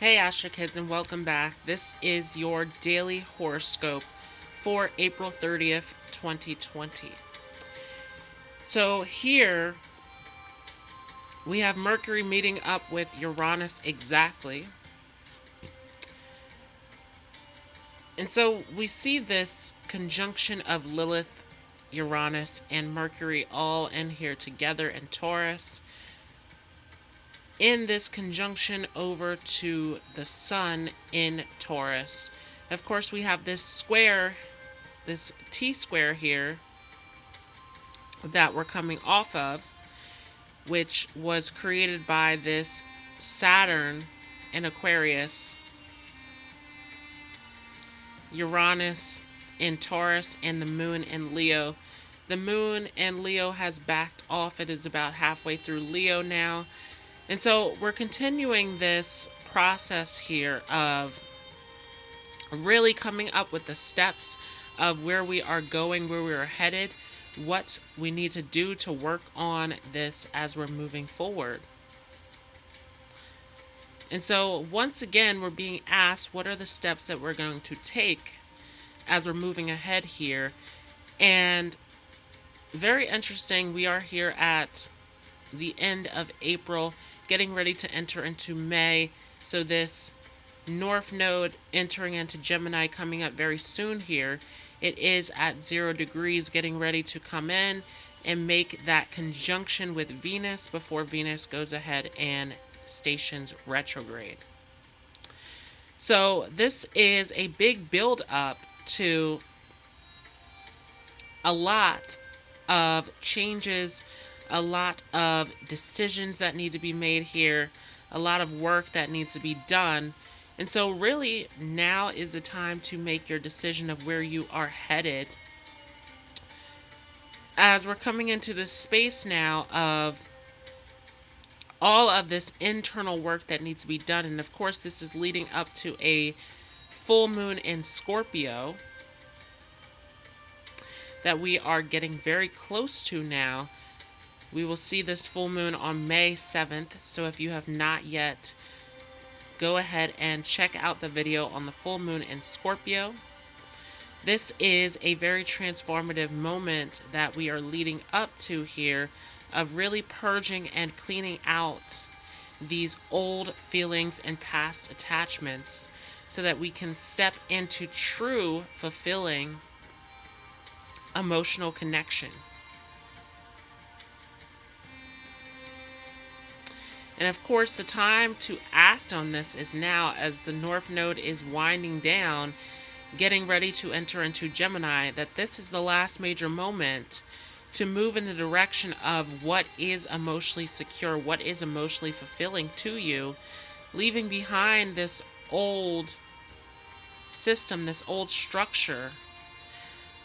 Hey Astro Kids, and welcome back. This is your daily horoscope for April 30th, 2020. So here we have Mercury meeting up with Uranus exactly. And so we see this conjunction of Lilith, Uranus, and Mercury all in here together in Taurus. In this conjunction over to the Sun in Taurus. Of course, we have this square, this T-square here that we're coming off of, which was created by this Saturn in Aquarius, Uranus in Taurus, and the Moon in Leo. The Moon in Leo has backed off. It is about halfway through Leo now. And so we're continuing this process here of really coming up with the steps of where we are going, where we are headed, what we need to do to work on this as we're moving forward. And so once again, we're being asked what are the steps that we're going to take as we're moving ahead here. And very interesting, we are here at the end of April, getting ready to enter into May. So this North Node entering into Gemini coming up very soon here. It is at 0 degrees, getting ready to come in and make that conjunction with Venus before Venus goes ahead and stations retrograde. So this is a big build up to a lot of changes, a lot of decisions that need to be made here, a lot of work that needs to be done. And so really now is the time to make your decision of where you are headed. As we're coming into this space now of all of this internal work that needs to be done. And of course, this is leading up to a full moon in Scorpio that we are getting very close to now. We will see this full moon on May 7th. So if you have not yet, go ahead and check out the video on the full moon in Scorpio. This is a very transformative moment that we are leading up to here of really purging and cleaning out these old feelings and past attachments so that we can step into true, fulfilling emotional connection. And of course, the time to act on this is now, as the North Node is winding down, getting ready to enter into Gemini, that this is the last major moment to move in the direction of what is emotionally secure, what is emotionally fulfilling to you, leaving behind this old system, this old structure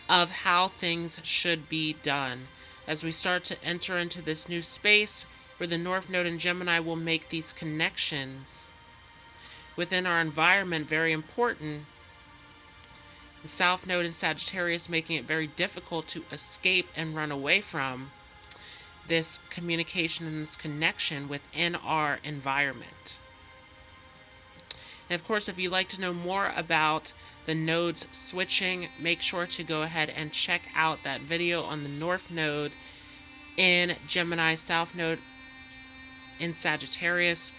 of how things should be done. As we start to enter into this new space, where the North Node in Gemini will make these connections within our environment very important. The South Node in Sagittarius making it very difficult to escape and run away from this communication and this connection within our environment. And of course, if you'd like to know more about the nodes switching, make sure to go ahead and check out that video on the North Node in Gemini, South Node in Sagittarius.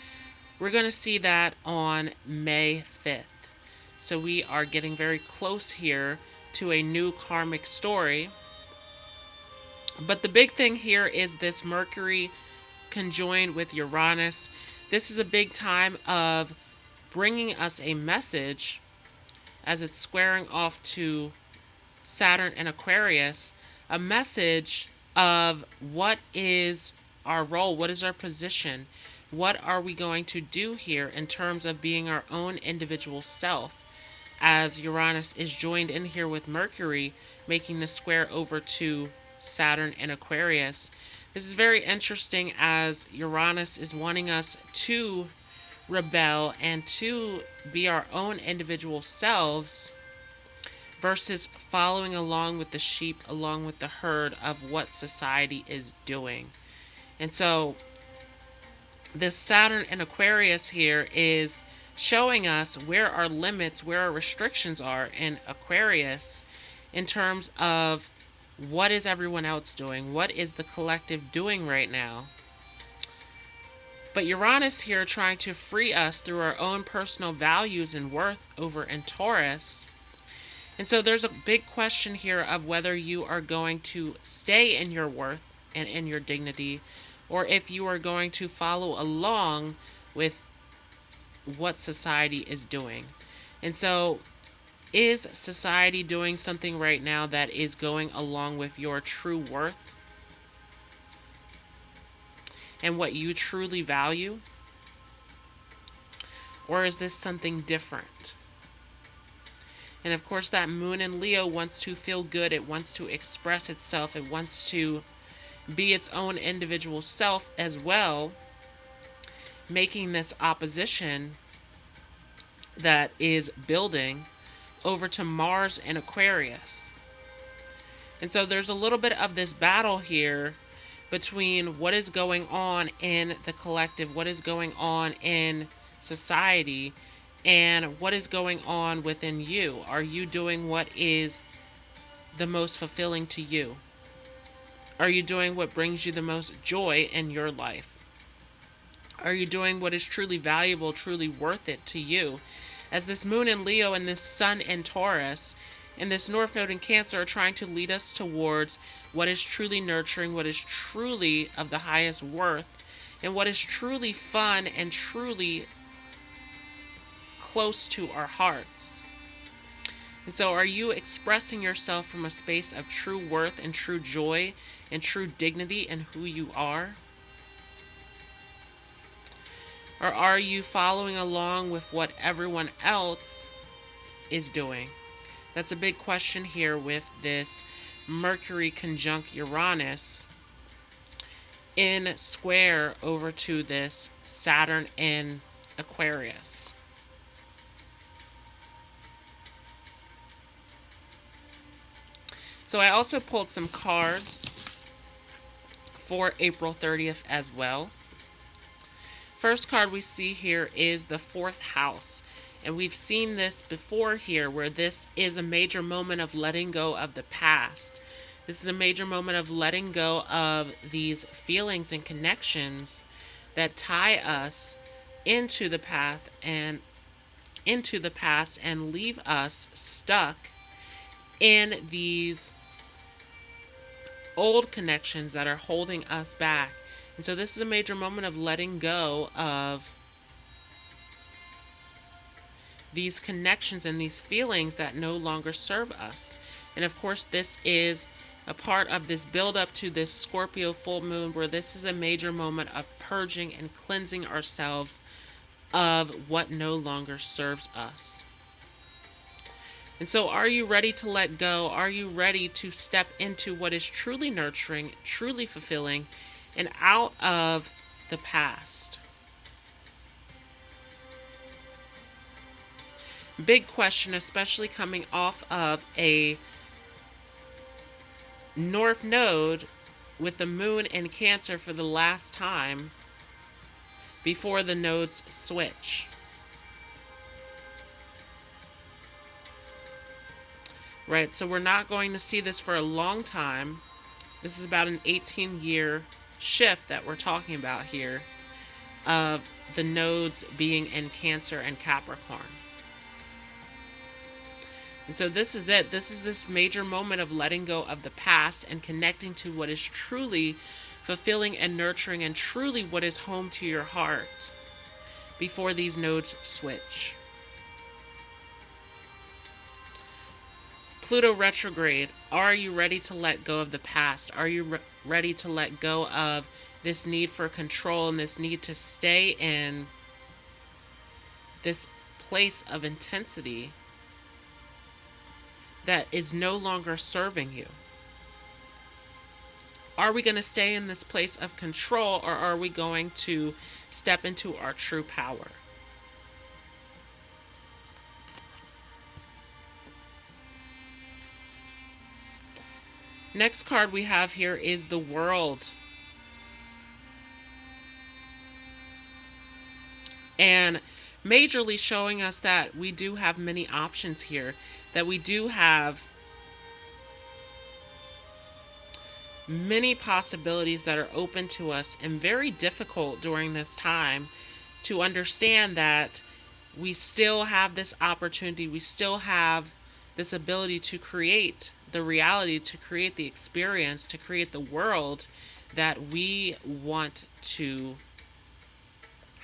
We're going to see that on May 5th. So we are getting very close here to a new karmic story. But the big thing here is this Mercury conjoined with Uranus. This is a big time of bringing us a message as it's squaring off to Saturn and Aquarius, a message of what is our role, what is our position, what are we going to do here in terms of being our own individual self, as Uranus is joined in here with Mercury, making the square over to Saturn and Aquarius. This is very interesting as Uranus is wanting us to rebel and to be our own individual selves versus following along with the sheep, along with the herd of what society is doing. And so this Saturn and Aquarius here is showing us where our limits, where our restrictions are in Aquarius in terms of what is everyone else doing, what is the collective doing right now. But Uranus here trying to free us through our own personal values and worth over in Taurus. And so there's a big question here of whether you are going to stay in your worth and in your dignity, or if you are going to follow along with what society is doing. And so is society doing something right now that is going along with your true worth and what you truly value? Or is this something different? And of course, that moon in Leo wants to feel good. It wants to express itself. It wants to be its own individual self as well, making this opposition that is building over to Mars and Aquarius. And so there's a little bit of this battle here between what is going on in the collective, what is going on in society, and what is going on within you. Are you doing what is the most fulfilling to you? Are you doing what brings you the most joy in your life? Are you doing what is truly valuable, truly worth it to you? As this moon in Leo and this sun in Taurus and this North Node in Cancer are trying to lead us towards what is truly nurturing, what is truly of the highest worth, and what is truly fun and truly close to our hearts. And so are you expressing yourself from a space of true worth and true joy and true dignity in who you are? Or are you following along with what everyone else is doing? That's a big question here with this Mercury conjunct Uranus in square over to this Saturn in Aquarius. So I also pulled some cards for April 30th as well. First card we see here is the 4th house. And we've seen this before here, where this is a major moment of letting go of the past. This is a major moment of letting go of these feelings and connections that tie us into the past and leave us stuck in these old connections that are holding us back. And so this is a major moment of letting go of these connections and these feelings that no longer serve us. And of course, this is a part of this build up to this Scorpio full moon, where this is a major moment of purging and cleansing ourselves of what no longer serves us. And so are you ready to let go? Are you ready to step into what is truly nurturing, truly fulfilling, and out of the past? Big question, especially coming off of a North Node with the moon in Cancer for the last time before the nodes switch. Right, so we're not going to see this for a long time. This is about an 18-year shift that we're talking about here of the nodes being in Cancer and Capricorn. And so this is it. This is this major moment of letting go of the past and connecting to what is truly fulfilling and nurturing and truly what is home to your heart before these nodes switch. Pluto retrograde. Are you ready to let go of the past? Are you ready to let go of this need for control and this need to stay in this place of intensity that is no longer serving you? Are we going to stay in this place of control, or are we going to step into our true power? Next card we have here is the World. And majorly showing us that we do have many options here, that we do have many possibilities that are open to us, and very difficult during this time to understand that we still have this opportunity, we still have this ability to create the reality, to create the experience, to create the world that we want to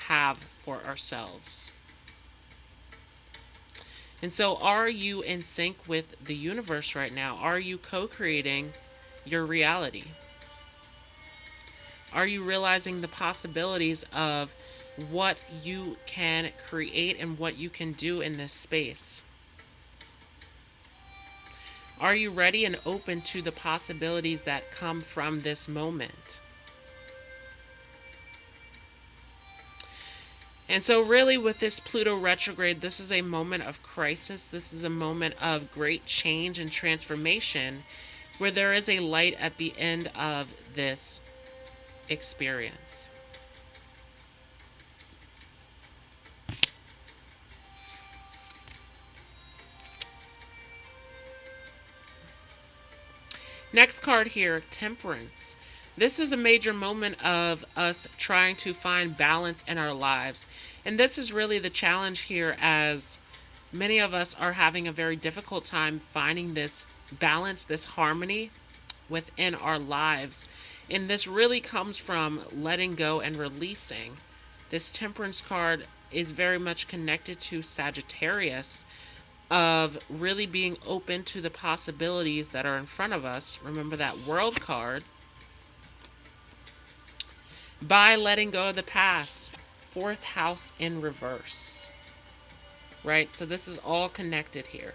have for ourselves. And so, are you in sync with the universe right now? Are you co-creating your reality? Are you realizing the possibilities of what you can create and what you can do in this space? Are you ready and open to the possibilities that come from this moment? And so really with this Pluto retrograde, this is a moment of crisis. This is a moment of great change and transformation, where there is a light at the end of this experience. Next card here, Temperance. This is a major moment of us trying to find balance in our lives. And this is really the challenge here, as many of us are having a very difficult time finding this balance, this harmony within our lives. And this really comes from letting go and releasing. This Temperance card is very much connected to Sagittarius, of really being open to the possibilities that are in front of us. Remember that World card. By letting go of the past. Fourth house in reverse. Right? So this is all connected here.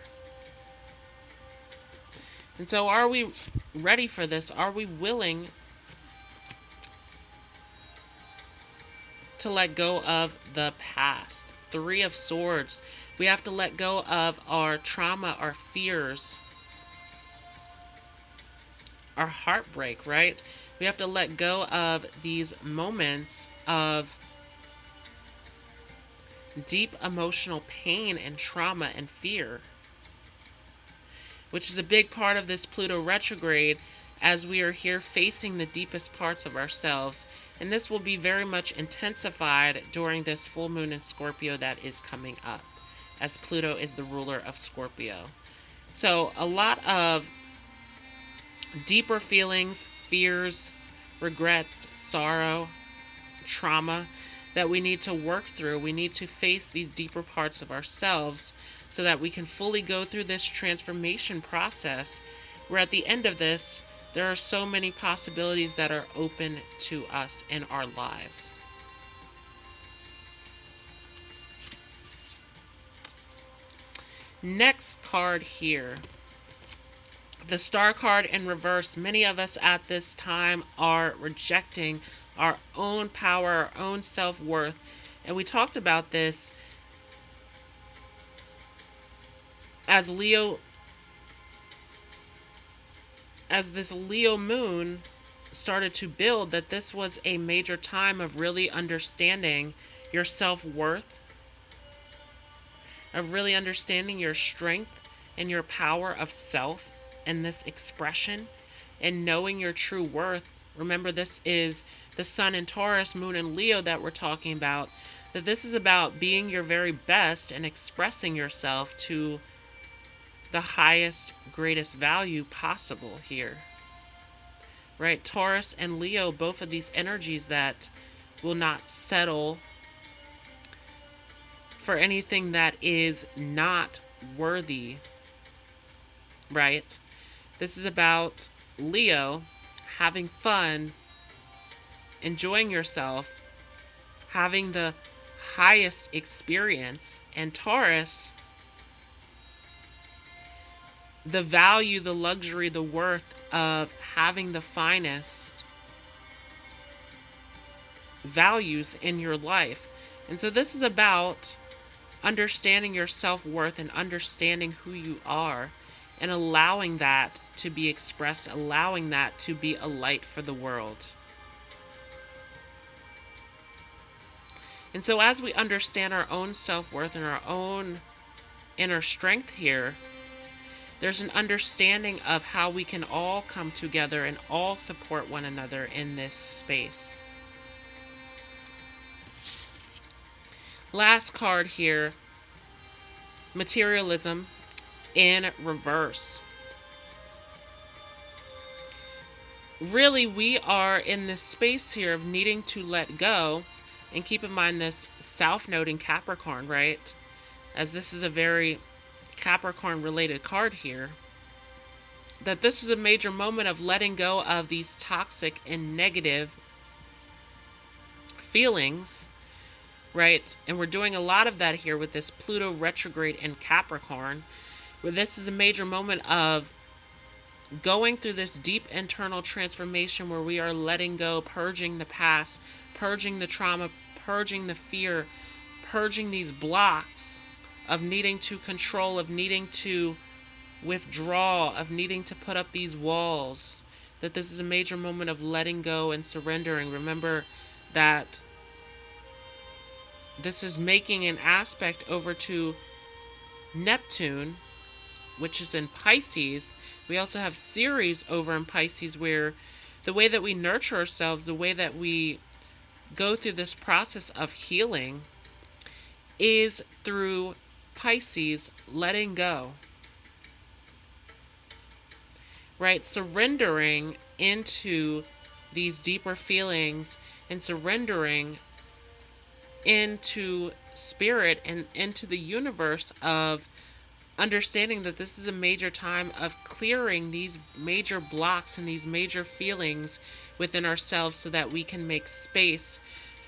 And so are we ready for this? Are we willing to let go of the past? Three of Swords. We have to let go of our trauma, our fears, our heartbreak, right? We have to let go of these moments of deep emotional pain and trauma and fear, which is a big part of this Pluto retrograde, as we are here facing the deepest parts of ourselves. And this will be very much intensified during this full moon in Scorpio that is coming up, as Pluto is the ruler of Scorpio. So a lot of deeper feelings, fears, regrets, sorrow, trauma that we need to work through. We need to face these deeper parts of ourselves so that we can fully go through this transformation process, where at the end of this, there are so many possibilities that are open to us in our lives. Next card here, the Star card in reverse. Many of us at this time are rejecting our own power, our own self-worth. And we talked about this as this Leo moon started to build, that this was a major time of really understanding your self-worth, of really understanding your strength and your power of self and this expression, and knowing your true worth. Remember, this is the Sun in Taurus, Moon in Leo that we're talking about, that this is about being your very best and expressing yourself to the highest, greatest value possible here. Right? Taurus and Leo, both of these energies that will not settle for anything that is not worthy. Right? This is about Leo having fun, enjoying yourself, having the highest experience, and Taurus, the value, the luxury, the worth of having the finest values in your life. And so this is about understanding your self-worth and understanding who you are, and allowing that to be expressed, allowing that to be a light for the world. And so as we understand our own self-worth and our own inner strength here, there's an understanding of how we can all come together and all support one another in this space. Last card here, materialism in reverse. Really, we are in this space here of needing to let go. And keep in mind this South Node in Capricorn, right? As this is a very Capricorn related card here. That this is a major moment of letting go of these toxic and negative feelings, right? And we're doing a lot of that here with this Pluto retrograde in Capricorn, where this is a major moment of going through this deep internal transformation where we are letting go, purging the past, purging the trauma, purging the fear, purging these blocks of needing to control, of needing to withdraw, of needing to put up these walls. That this is a major moment of letting go and surrendering. Remember that this is making an aspect over to Neptune, which is in Pisces. We also have Ceres over in Pisces, where the way that we nurture ourselves, the way that we go through this process of healing is through Pisces letting go. Right? Surrendering into these deeper feelings and surrendering into spirit and into the universe of understanding that this is a major time of clearing these major blocks and these major feelings within ourselves so that we can make space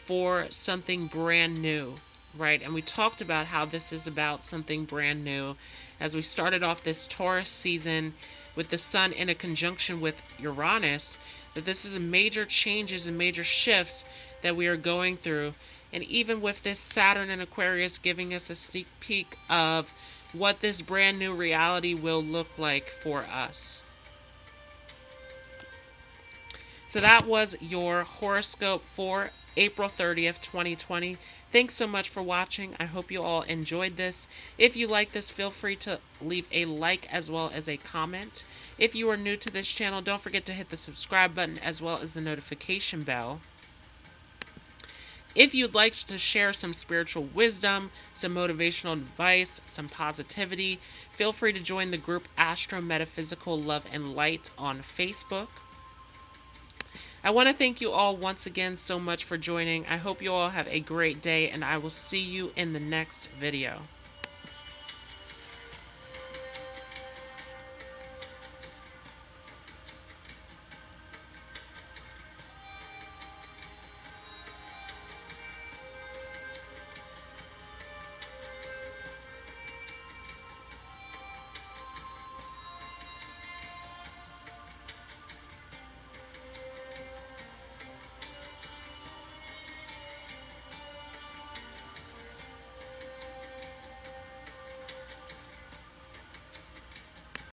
for something brand new, right? And we talked about how this is about something brand new as we started off this Taurus season with the sun in a conjunction with Uranus, that this is a major changes and major shifts that we are going through. And even with this Saturn in Aquarius giving us a sneak peek of what this brand new reality will look like for us. So that was your horoscope for April 30th, 2020. Thanks so much for watching. I hope you all enjoyed this. If you like this, feel free to leave a like as well as a comment. If you are new to this channel, don't forget to hit the subscribe button as well as the notification bell. If you'd like to share some spiritual wisdom, some motivational advice, some positivity, feel free to join the group Astro Metaphysical Love and Light on Facebook. I want to thank you all once again so much for joining. I hope you all have a great day, and I will see you in the next video.